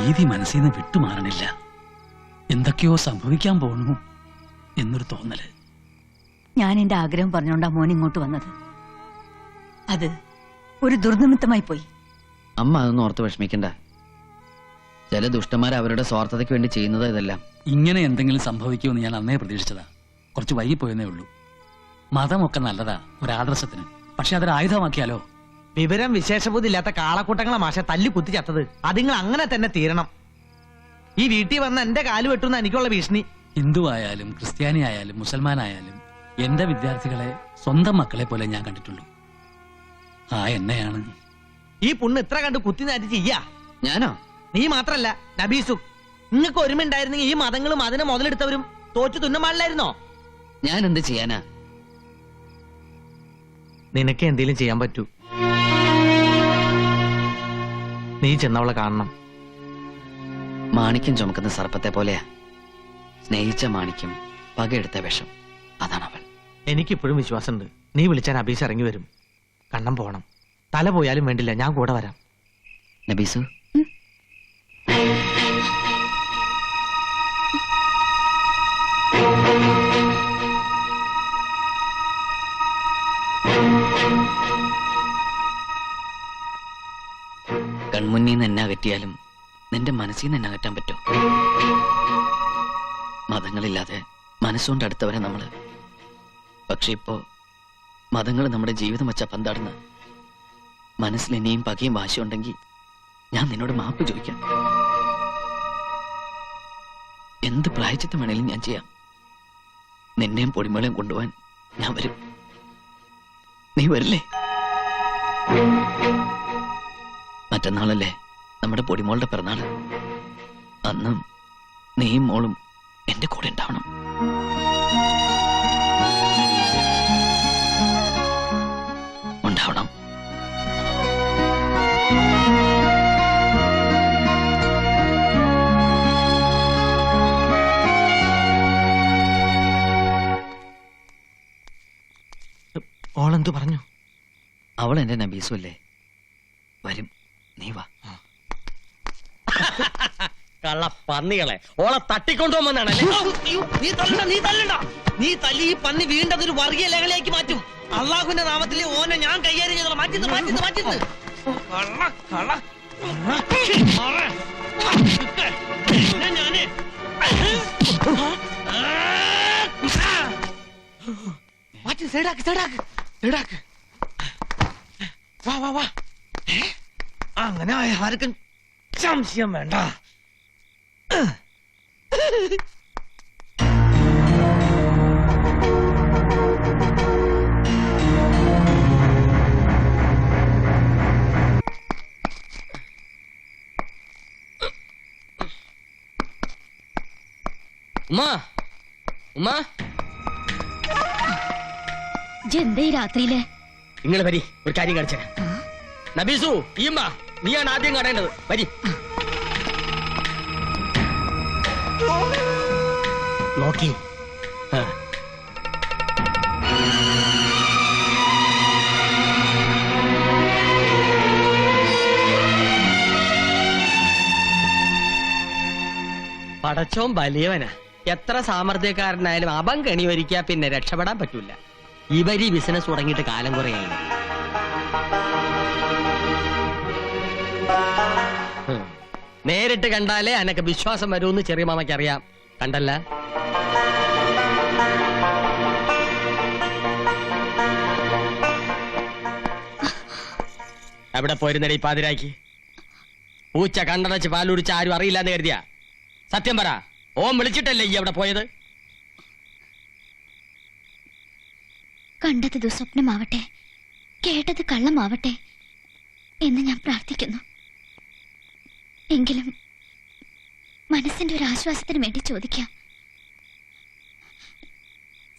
ഭീതി മനസ്സിൽ നിന്ന് വിട്ടുമാറണില്ല. എന്തൊക്കെയോ സംഭവിക്കാൻ പോണു എന്നൊരു തോന്നല്. ഞാൻ എന്റെ ആഗ്രഹം പറഞ്ഞോണ്ടാ മോൻ ഇങ്ങോട്ട് വന്നത്. അത് ഒരു ദുർനിമിത്തമായി പോയി. അമ്മ അതൊന്നും ഓർത്ത് വിഷമിക്കണ്ട. ചില ദുഷ്ടന്മാർ അവരുടെ സ്വാർത്ഥതയ്ക്ക് വേണ്ടി ചെയ്യുന്നത് ഇതെല്ലാം. ഇങ്ങനെ എന്തെങ്കിലും സംഭവിക്കുമെന്ന് ഞാൻ അന്നേ പ്രതീക്ഷിച്ചതാ. കുറച്ച് വൈകിപ്പോയെന്നേ ഉള്ളൂ. മതമൊക്കെ നല്ലതാ ഒരാദർശത്തിന്, പക്ഷെ അതൊരു ആയുധമാക്കിയാലോ? വിവരം വിശേഷബുദ്ധി ഇല്ലാത്ത കാളക്കൂട്ടങ്ങളെ മാഷെ തല്ലി കുത്തി ചത്തത്. അതിങ്ങൾ അങ്ങനെ തന്നെ തീരണം. ഈ വീട്ടിൽ വന്ന എന്റെ കാല് വെട്ടുന്ന എനിക്കുള്ള ഭീഷണി. ഹിന്ദു ആയാലും ക്രിസ്ത്യാനി ആയാലും മുസൽമാനായാലും എന്റെ വിദ്യാർത്ഥികളെ സ്വന്തം മക്കളെ പോലെ ഞാൻ കണ്ടിട്ടുള്ളൂ. ആ എന്നെയാണ് ഈ പുണ്ണ് ഇത്ര കണ്ട് കുത്തി നാറ്റി ചെയ്യാ. ഞാനോ? നീ മാത്രല്ല നബീസു. നിങ്ങൾക്ക് ഒരുമുണ്ടായിരുന്നെങ്കിൽ ഈ മതങ്ങളും അതിനെ മുതലെടുത്തവരും തോറ്റു തുന്നം പാടില്ലായിരുന്നോ? ഞാൻ എന്ത് ചെയ്യാനാ? നിനക്ക് എന്തെങ്കിലും ചെയ്യാൻ പറ്റൂ. നീ ചെന്നവളെ കാണണം. മാണിക്യം ചുമക്കുന്ന സർപ്പത്തെ പോലെയാ. സ്നേഹിച്ച മാണിക്യം, പകയെടുത്ത വിഷം. അതാണ് അവൾ. എനിക്കിപ്പോഴും വിശ്വാസമുണ്ട്. നീ വിളിച്ചാൽ നബീസ് ഇറങ്ങി വരും. കണ്ണം പോണം. തല പോയാലും വേണ്ടില്ല, ഞാൻ കൂടെ വരാം. നബീസു, കൺമുന്നിൽ നിന്ന് എന്നെ അകറ്റിയാലും നിന്റെ മനസ്സിൽ നിന്ന് എന്നെ അകറ്റാൻ പറ്റുമോ? മതങ്ങളില്ലാതെ മനസ്സുകൊണ്ട് അടുത്തവരെ നമ്മള്. പക്ഷെ ഇപ്പോ മതങ്ങൾ നമ്മുടെ ജീവിതം വെച്ചാ പന്താടുന്ന. മനസ്സിൽ ഇനിയും പകയും വാശിയുണ്ടെങ്കിൽ ഞാൻ നിന്നോട് മാപ്പ് ചോദിക്കാം. എന്ത് പ്രായച്ചിത്തം വേണേലും ഞാൻ ചെയ്യാം. നിന്നെയും പൊടിമേളയും കൊണ്ടുപോവാൻ ഞാൻ വരും. നീ വരില്ലേ? മറ്റന്നാളല്ലേ നമ്മുടെ പൊടിമോളുടെ പിറന്നാള്. അന്നും നീയും മോളും എന്റെ കൂടെ ഉണ്ടാവണം. ഉണ്ടാവണം. ഓളെന്തു പറഞ്ഞു? അവൾ എന്റെ നബീസു അല്ലേ? വരും. നീ വാ. കള്ള പന്നികളെ ഓളെ തട്ടിക്കൊണ്ടുപോകുമെന്നാണല്ലേ? നീ തല്ലി ഈ പന്നി വീണ്ടതൊരു വർഗീയ ലഹളയാക്കി മാറ്റും. അള്ളാഹുവിന്റെ നാമത്തിൽ ഓനെ ഞാൻ കൈകാര്യം ചെയ്തോളാം. മാറ്റുന്നു. വാ. അങ്ങനെ ആർക്കും സംശയം വേണ്ട. ഉമ്മ എന്തേ രാത്രിയില്? നിങ്ങൾ വരി, ഒരു കാര്യം കാണിച്ചേരാം. നബീസു, ഈമ്മ, നീയാണ് ആദ്യം കാണേണ്ടത്. വരി. നോക്കി. പടച്ചോൻ വലിയവനാ. എത്ര സാമർഥ്യക്കാരനായാലും അപം കെണി വരിക്കാ പിന്നെ രക്ഷപ്പെടാൻ പറ്റൂല. ഇവരി ബിസിനസ് തുടങ്ങിയിട്ട് കാലം കുറയായി. നേരിട്ട് കണ്ടാലേ അനക്ക് വിശ്വാസം വരുമെന്ന് ചെറിയ മാമയ്ക്ക് അറിയാം. കണ്ടല്ല? എവിടെ പോയിരുന്നേ ഈ പാതിരാക്കി? പൂച്ച കണ്ടടച്ച് പാലുടിച്ച് ആരും അറിയില്ലാന്ന് കരുതിയ? സത്യം പറ, ഓൻ വിളിച്ചിട്ടല്ലേ ഈ എവിടെ പോയത്? കണ്ടത് ദുസ്വപ്നമാവട്ടെ, കേട്ടത് കള്ളമാവട്ടെ എന്ന് ഞാൻ പ്രാർത്ഥിക്കുന്നു. എങ്കിലും മനസ്സിന്റെ ഒരു ആശ്വാസത്തിന് വേണ്ടി ചോദിക്കാം,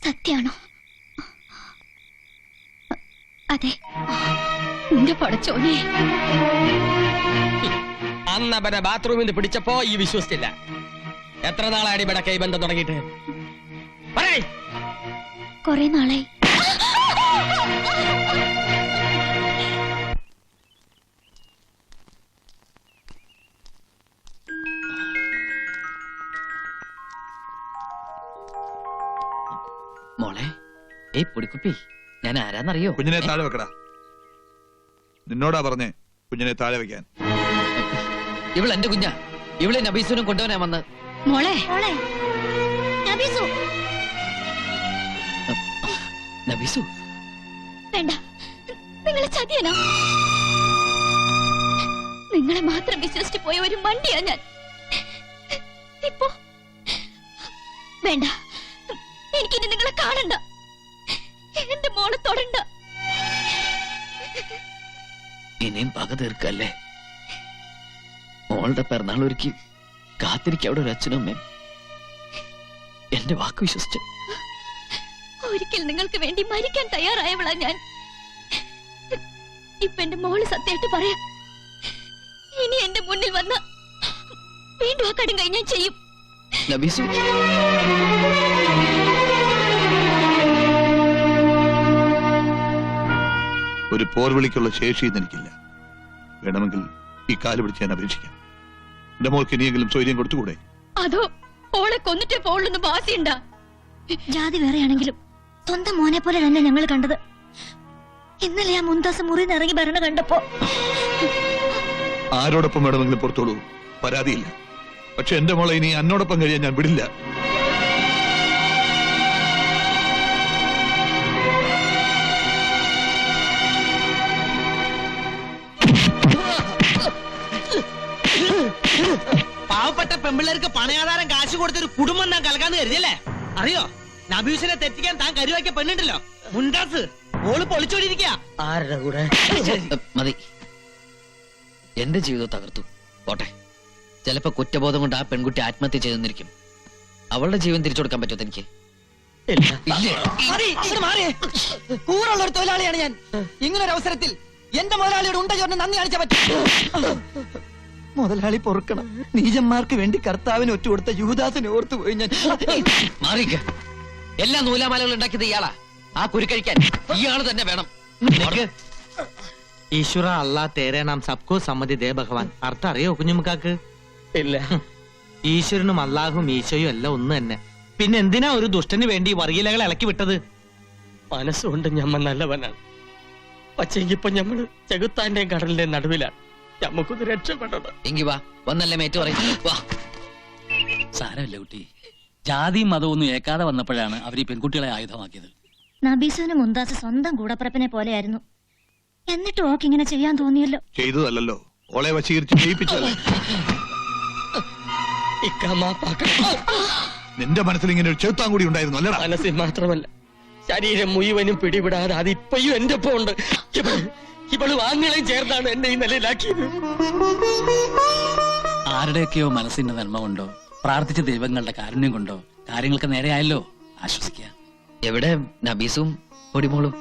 സത്യാണോ? അതെ, എന്റെ പടച്ചോനെ. അന്നവനെ ബാത്റൂമിൽ നിന്ന് പിടിച്ചപ്പോ ഈ വിശ്വസിച്ചില്ല. എത്ര നാളാണ് ഇവിടെ കൈബന്ധം തുടങ്ങിയിട്ട്? കുറെ നാളായി. ഏയ് പൊടിക്കുപ്പി, ഞാൻ ആരാന്നറിയോ? കുഞ്ഞിനെ താഴെ വെക്കടാ. നിന്നോടാ പറഞ്ഞേ കുഞ്ഞിനെ താഴെ വെക്കാൻ. ഇവൾ എന്റെ കുഞ്ഞാ. ഇവളെ നബീസുനും കൊണ്ടുവനാ വന്ന്. മോളെ മോളെ നബീസു നബീസു, വേണ്ട, നിങ്ങളെ ചതിയനോ? നിങ്ങളെ മാത്രം വിശ്വസിച്ച് പോയ ഒരു മണ്ടിയാ ഞാൻ. ഇപ്പോ വേണ്ട, എനിക്കിനി നിങ്ങളെ കാണണ്ട, എന്റെ മോളെ തൊടണ്ട. ഇനിയും പക തീർക്കല്ലേ? മോളുടെ പിറന്നാൾ ഒരുക്കി കാത്തിരിക്ക അവിടെ ഒരു അച്ഛനും അമ്മയും. എന്റെ വാക്ക് വിശ്വസിച്ച് ഒരിക്കൽ നിങ്ങൾക്ക് വേണ്ടി മരിക്കാൻ തയ്യാറായവളാ ഞാൻ. ഇപ്പൊ എന്റെ മോള് സത്യമായിട്ട് പറയാ, ഇനി എന്റെ മുന്നിൽ വന്ന വീണ്ടും ആ കടും ഞാൻ ചെയ്യും. നബീസു, ഒരു പോർവിളിക്കുള്ള ശേഷി എനിക്കില്ല. വേണമെങ്കിൽ ഈ കാല് പിടിച്ച് ഞാൻ അപേക്ഷിക്കാം. എന്റെ മോൾക്ക് ഇനിയെങ്കിലും സ്വൈര്യം കൊടുത്തുകൂടെ? അതോ ഓളെ കൊന്നിട്ടേ പോളുന്ന് വാസിയുണ്ടാ? ജാതി വേറെയാണെങ്കിലും സ്വന്തം മോനെ പോലെ തന്നെ ഞങ്ങൾ കണ്ടത്. ഇന്നലെ ആ മുന്താസ് മുറിന്ന് ഇറങ്ങി ഭരണ കണ്ടപ്പോ ആരോടൊപ്പം വേണമെങ്കിലും പുറത്തോളൂ, പരാതിയില്ല. പക്ഷെ എന്റെ മോളെ ഇനി എന്നോടൊപ്പം കഴിയാൻ ഞാൻ വിടില്ല. പാവപ്പെട്ട പെമ്പിള്ളേർക്ക് പണയാധാരം കാശ് കൊടുത്തൊരു കുടുംബം താൻ കലക്കാന്ന് കരുതിയല്ലേ? അറിയോ, നബീസിനെ തെറ്റിക്കാൻ താൻ കരുവാക്കിയ പെണ്ണുണ്ടല്ലോ മുണ്ടാസ്, ഓള് പൊളിച്ചോടിയിരിക്കുക. ആരുടെ കൂടെ? മതി. എന്റെ ജീവിതം തകർത്തു പോട്ടെ. ചിലപ്പോ കുറ്റബോധം കൊണ്ട് ആ പെൺകുട്ടി ആത്മഹത്യ ചെയ്തെന്നിരിക്കും. അവളുടെ ജീവൻ തിരിച്ചു കൊടുക്കാൻ പറ്റുമോ എനിക്ക്? കൂറുള്ള ഒരു തൊഴിലാളിയാണ് ഞാൻ. ഇങ്ങനൊരു അവസരത്തിൽ എന്റെ മുതലാളിയോട് ഉണ്ട ചോറിന് നന്ദി കാണിച്ചാ പറ്റും. മുതലാളി പൊറുക്കണം. നീചന്മാർക്ക് വേണ്ടി കർത്താവിന് ഒറ്റ കൊടുത്ത യൂദാസിനെ ഓർത്തുപോയി ഞാൻ. മാറിക്ക. എല്ലാ നൂലാമാലകളും ഉണ്ടാക്കിയത് ഇയാളാ. ആ കുരുക്കഴിക്കാൻ ഇയാള് തന്നെ വേണം. ഈശ്വര അല്ലാ തേരെ നാം സബ്കോ സമ്മതി ദേ ഭഗവാൻ. അർത്ഥം അറിയോ കുഞ്ഞുമുക്കാക്ക്? ഇല്ല. ഈശ്വരനും അള്ളാഹും ഈശോയും എല്ലാം ഒന്ന് തന്നെ. പിന്നെ എന്തിനാ ഒരു ദുഷ്ടന് വേണ്ടി വർഗീലകളെ ഇളക്കി വിട്ടത്? മനസ്സുകൊണ്ട് ഞമ്മ നല്ലവനാണ്. പക്ഷെങ്കിപ്പോ ഞമ്മള് ചെകുത്താന്റെയും കടലിന്റെയും നടുവിലാണ്. നമുക്കൊന്ന് രക്ഷപ്പെടണം. എങ്കി വാ, വന്നല്ലേ മേറ്റ് പറയും. വാ. സാരമില്ല കുട്ടി, ജാതിയും മതവും ഒന്നും ഏക്കാതെ വന്നപ്പോഴാണ് അവർ ഈ പെൺകുട്ടികളെ ആയുധമാക്കിയത്. നബീസുവിന് മുന്താസ് സ്വന്തം കൂടപ്പിറപ്പിനെ പോലെയായിരുന്നു. എന്നിട്ട് ഓക്ക് ഇങ്ങനെ ചെയ്യാൻ തോന്നിയല്ലോ. ചെയ്തതല്ലോ, ഓളെ വശീകരിച്ച് ചെയ്യിപ്പിച്ചതല്ലേ. നിന്റെ മനസ്സിൽ ഇങ്ങനെ ഒരു ചെറുത്താൻ കൂടി ഉണ്ടായിരുന്നു അല്ലടാ? മനസ്സിൽ മാത്രമല്ല, ശരീരം മുഴുവനും പിടിവിടാതെ അതിപ്പോഴും എന്റെ ഒപ്പം ഉണ്ട്. ഇവള് വാങ്ങലും ചേർന്നാണ് എന്നെ ഈ നിലയിലാക്കിയത്. ആരുടെയൊക്കെയോ മനസ്സിന്റെ നന്മ കൊണ്ടോ പ്രാർത്ഥിച്ച ദൈവങ്ങളുടെ കാരുണ്യം കൊണ്ടോ കാര്യങ്ങൾക്ക് നേരെയായല്ലോ. ആശ്വസിക്കുക. എവിടെ നബീസും പൊടിമോളും?